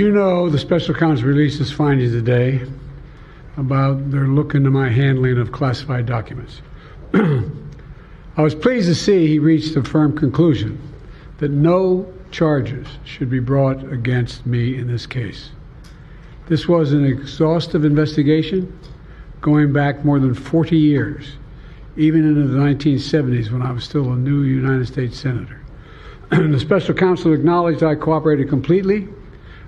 You know, the special counsel released his findings today about their look into my handling of classified documents. I was pleased to see he reached a firm conclusion that no charges should be brought against me in this case. This was an exhaustive investigation going back more than 40 years, even into the 1970s when I was still a new United States Senator. The special counsel acknowledged I cooperated completely.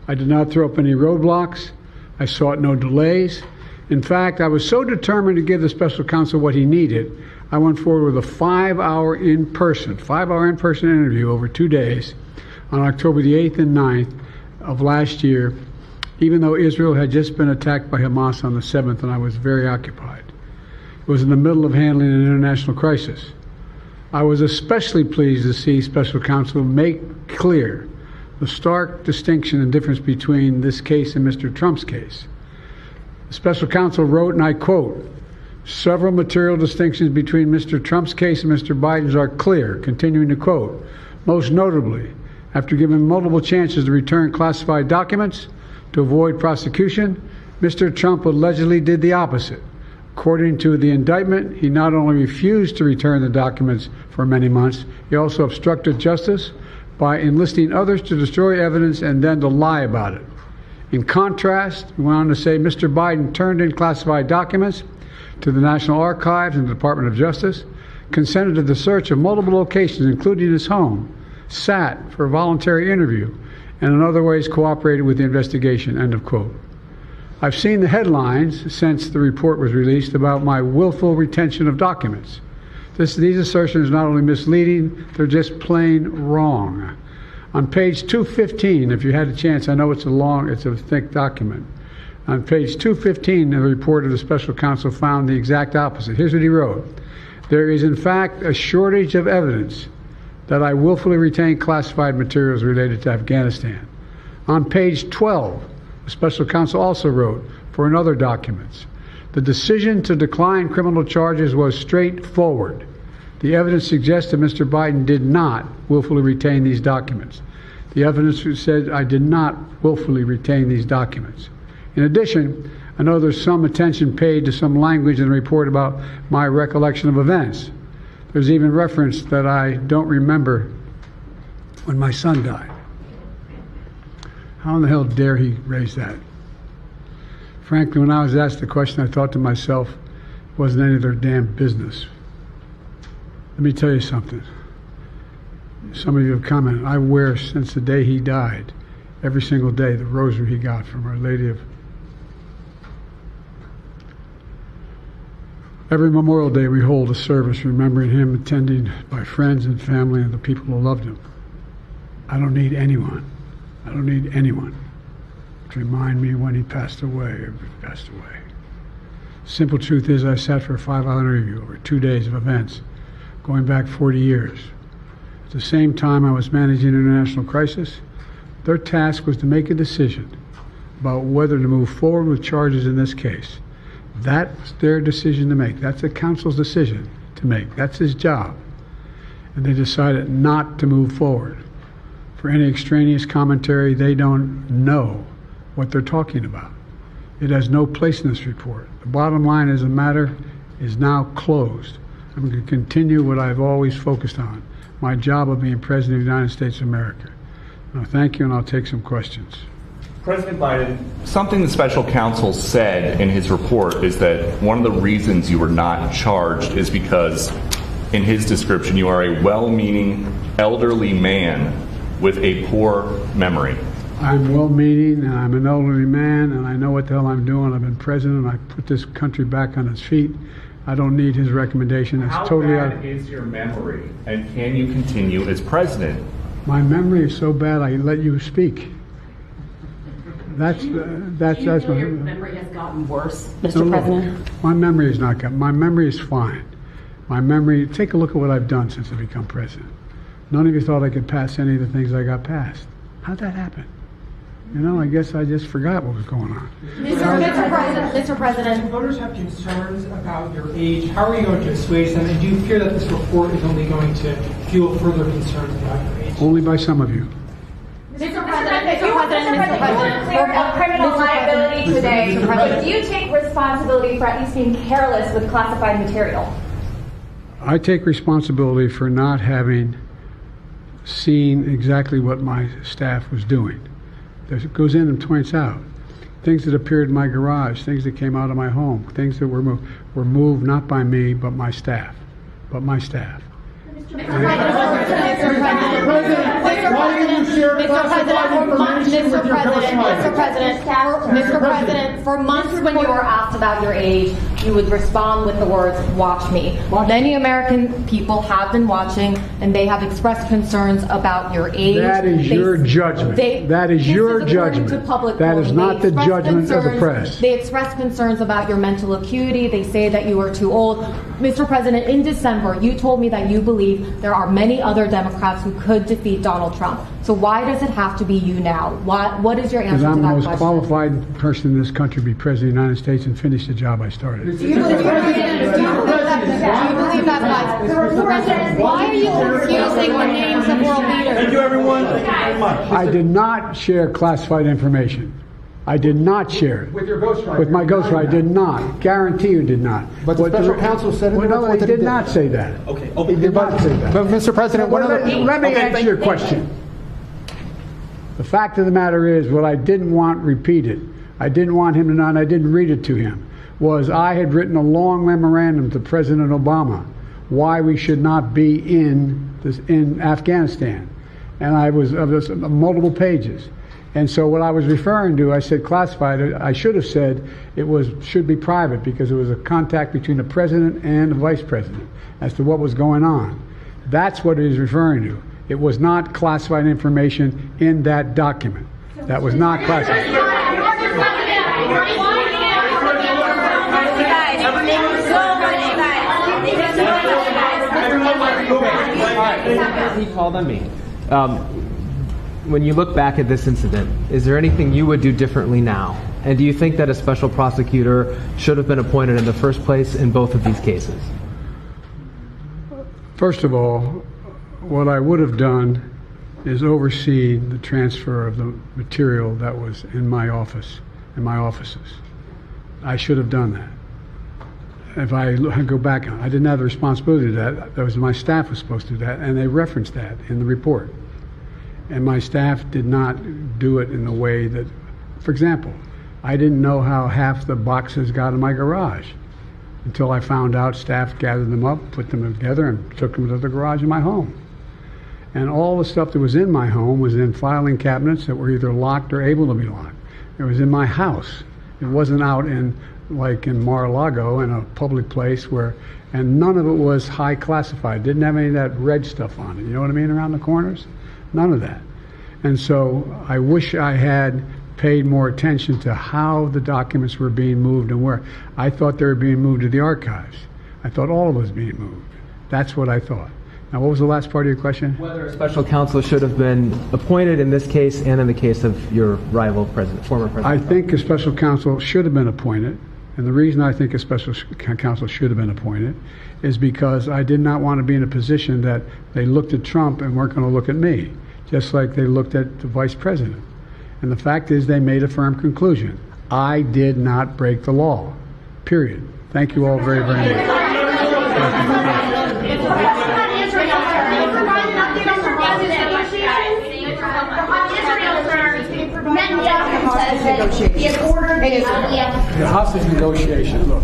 I did not throw up any roadblocks. I sought no delays. In fact, I was so determined to give the special counsel what he needed, I went forward with a 5-hour in-person interview over 2 days on October the 8th and 9th of last year, even though Israel had just been attacked by Hamas on the 7th and I was very occupied. It was in the middle of handling an international crisis. I was especially pleased to see special counsel make clear the stark distinction and difference between this case and Mr. Trump's case. The special counsel wrote, and I quote, "Several material distinctions between Mr. Trump's case and Mr. Biden's are clear," continuing to quote, "Most notably, after given multiple chances to return classified documents to avoid prosecution, Mr. Trump allegedly did the opposite. According to the indictment, he not only refused to return the documents for many months, he also obstructed justice by enlisting others to destroy evidence and then to lie about it. In contrast," he went on to say, "Mr. Biden turned in classified documents to the National Archives and the Department of Justice, consented to the search of multiple locations, including his home, sat for a voluntary interview, and in other ways cooperated with the investigation," end of quote. I've seen the headlines since the report was released about my willful retention of documents. These assertions are not only misleading, they're just plain wrong. On page 215, if you had a chance, I know it's a thick document. On page 215, the report of the special counsel found the exact opposite. Here's what he wrote. "There is in fact a shortage of evidence that I willfully retained classified materials related to Afghanistan." On page 12, the special counsel also wrote for another documents, "The decision to decline criminal charges was straightforward. The evidence suggests that Mr. Biden did not willfully retain these documents. The evidence said I did not willfully retain these documents. In addition, I know there's some attention paid to some language in the report about my recollection of events. There's even reference that I don't remember when my son died. How in the hell dare he raise that? Frankly, when I was asked the question, I thought to myself, it wasn't any of their damn business. Let me tell you something. Some of you have commented, I wear since the day he died, every single day, the rosary he got from Our Lady of... Every Memorial Day we hold a service remembering him, attended by friends and family and the people who loved him. I don't need anyone to remind me when he passed away or passed away. Simple truth is I sat for a 5-hour interview over 2 days of events going back 40 years. At the same time I was managing an international crisis, their task was to make a decision about whether to move forward with charges in this case. That was their decision to make. That's the counsel's decision to make. That's his job. And they decided not to move forward. For any extraneous commentary, they don't know what they're talking about. It has no place in this report. The bottom line is the matter is now closed. I'm going to continue what I've always focused on, my job of being President of the United States of America. Now, thank you, and I'll take some questions. President Biden, something the special counsel said in his report is that one of the reasons you were not charged is because, in his description, you are a well-meaning elderly man with a poor memory. I'm well-meaning, and I'm an elderly man, and I know what the hell I'm doing. I've been president, and I put this country back on its feet. I don't need his recommendation. It's totally out. How bad is your memory, and can you continue as president? My memory is so bad I let you speak. That's your memory has gotten worse, Mr. President? My memory has not gotten. My memory is fine. My memory. Take a look at what I've done since I become president. None of you thought I could pass any of the things I got passed. How'd that happen? You know, I guess I just forgot what was going on. Mr. President. Voters have concerns about your age. How are you going to assuage them? And do you fear that this report is only going to fuel further concerns about your age? Only by some of you. Mr. President, President, you're cleared of criminal liability today. But do you take responsibility for at least being careless with classified material? I take responsibility for not having seen exactly what my staff was doing. It goes in and points out things that appeared in my garage, things that came out of my home, things that were moved not by me but my staff. Mr. President, for months when you were asked about your age, you would respond with the words, "Watch me." Many American people have been watching, and they have expressed concerns about your age. That is your judgment. That is your judgment. That is not the judgment of the press. They express concerns about your mental acuity. They say that you are too old. Mr. President, in December, you told me that you believe there are many other Democrats who could defeat Donald Trump. So why does it have to be you now? What is your answer to that question? Because I'm the most qualified person in this country to be President of the United States and finish the job I started. Do you believe that, guys? Why are you confusing the names of world leaders? Thank you, everyone. I did not share classified information. I did not share it. With your ghostwriter. With my ghostwriter, I did not. Guarantee you did not. But the special counsel said in the report that he did not say that. Okay. He did not say that. But Mr. President, let me answer your question. The fact of the matter is, what I didn't want repeated, I didn't want him to know, and I didn't read it to him, was I had written a long memorandum to President Obama why we should not be in Afghanistan, and I was multiple pages. And so what I was referring to, I said classified. I should have said should be private because it was a contact between the president and the vice president as to what was going on. That's what it is referring to. It was not classified information in that document. That was not classified. He called on me. When you look back at this incident, is there anything you would do differently now? And do you think that a special prosecutor should have been appointed in the first place in both of these cases? First of all, what I would have done is oversee the transfer of the material that was in my office, in my offices. I should have done that. If I go back, I didn't have the responsibility to that. That was my staff was supposed to do that, and they referenced that in the report. And my staff did not do it in the way that, for example, I didn't know how half the boxes got in my garage until I found out staff gathered them up, put them together, and took them to the garage in my home. And all the stuff that was in my home was in filing cabinets that were either locked or able to be locked. It was in my house. It wasn't out in, like in Mar-a-Lago, in a public place where, and none of it was high classified. Didn't have any of that red stuff on it. You know what I mean, around the corners? None of that. And so I wish I had paid more attention to how the documents were being moved and where. I thought they were being moved to the archives. I thought all of it was being moved. That's what I thought. Now, what was the last part of your question? Whether a special counsel should have been appointed in this case and in the case of your rival president, former president. I think a special counsel should have been appointed. And the reason I think a special counsel should have been appointed is because I did not want to be in a position that they looked at Trump and weren't going to look at me, just like they looked at the vice president. And the fact is they made a firm conclusion. I did not break the law, period. Thank you all very, very much. The hostage negotiation, look.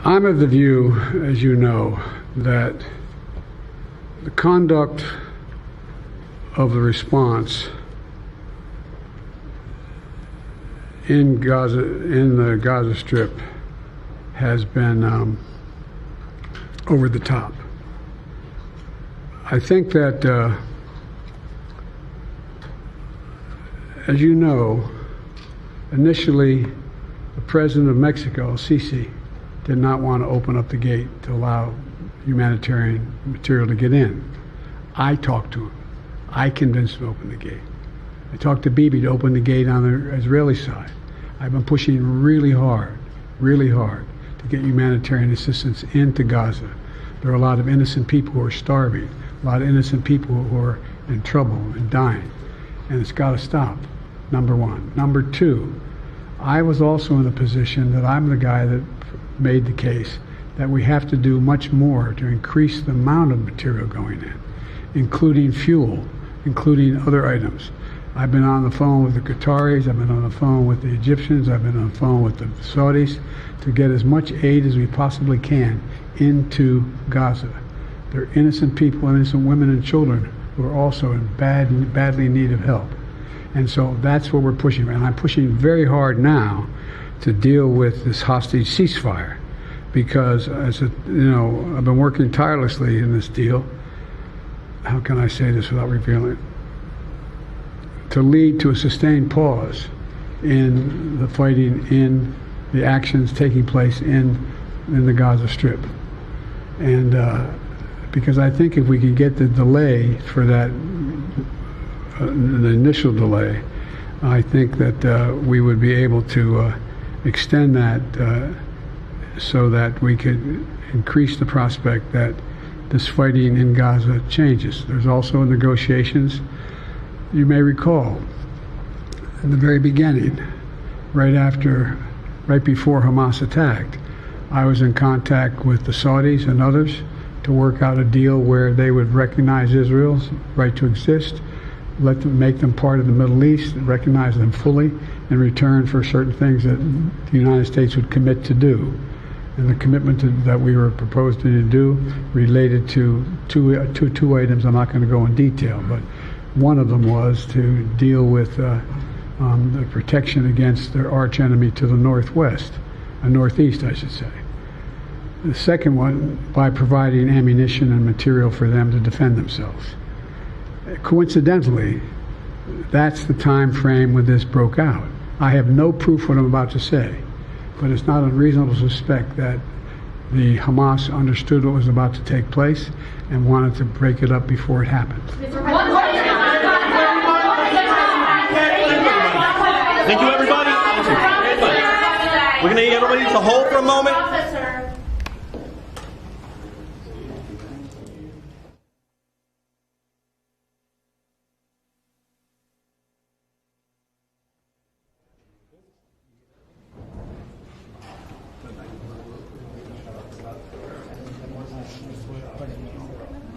I'm of the view, as you know, that the conduct of the response in Gaza, in the Gaza Strip, has been over the top. I think that, as you know, initially the president of Mexico, Sisi, did not want to open up the gate to allow humanitarian material to get in. I talked to him. I convinced him to open the gate. I talked to Bibi to open the gate on the Israeli side. I've been pushing really hard to get humanitarian assistance into Gaza. There are a lot of innocent people who are starving, a lot of innocent people who are in trouble and dying. And it's got to stop, number one. Number two, I was also in a position that I'm the guy that made the case that we have to do much more to increase the amount of material going in, including fuel, including other items. I've been on the phone with the Qataris, I've been on the phone with the Egyptians, I've been on the phone with the Saudis to get as much aid as we possibly can into Gaza. There are innocent people, innocent women and children who are also in badly in need of help. And so that's what we're pushing. And I'm pushing very hard now to deal with this hostage ceasefire because, I've been working tirelessly in this deal. How can I say this without revealing it? To lead to a sustained pause in the fighting, in the actions taking place in the Gaza Strip. And because I think if we could get the delay for that, the initial delay, I think that we would be able to extend that so that we could increase the prospect that this fighting in Gaza changes. There's also negotiations. You may recall, in the very beginning, right before Hamas attacked, I was in contact with the Saudis and others to work out a deal where they would recognize Israel's right to exist, make them part of the Middle East, and recognize them fully in return for certain things that the United States would commit to do. And the commitment that we were proposing to do related to two items. I'm not going to go in detail, but one of them was to deal with the protection against their arch enemy to the northwest, northeast, I should say. The second one, by providing ammunition and material for them to defend themselves. Coincidentally, that's the time frame when this broke out. I have no proof what I'm about to say, but it's not unreasonable to suspect that the Hamas understood what was about to take place and wanted to break it up before it happened. Thank you, everybody. We're going to need everybody to hold for a moment.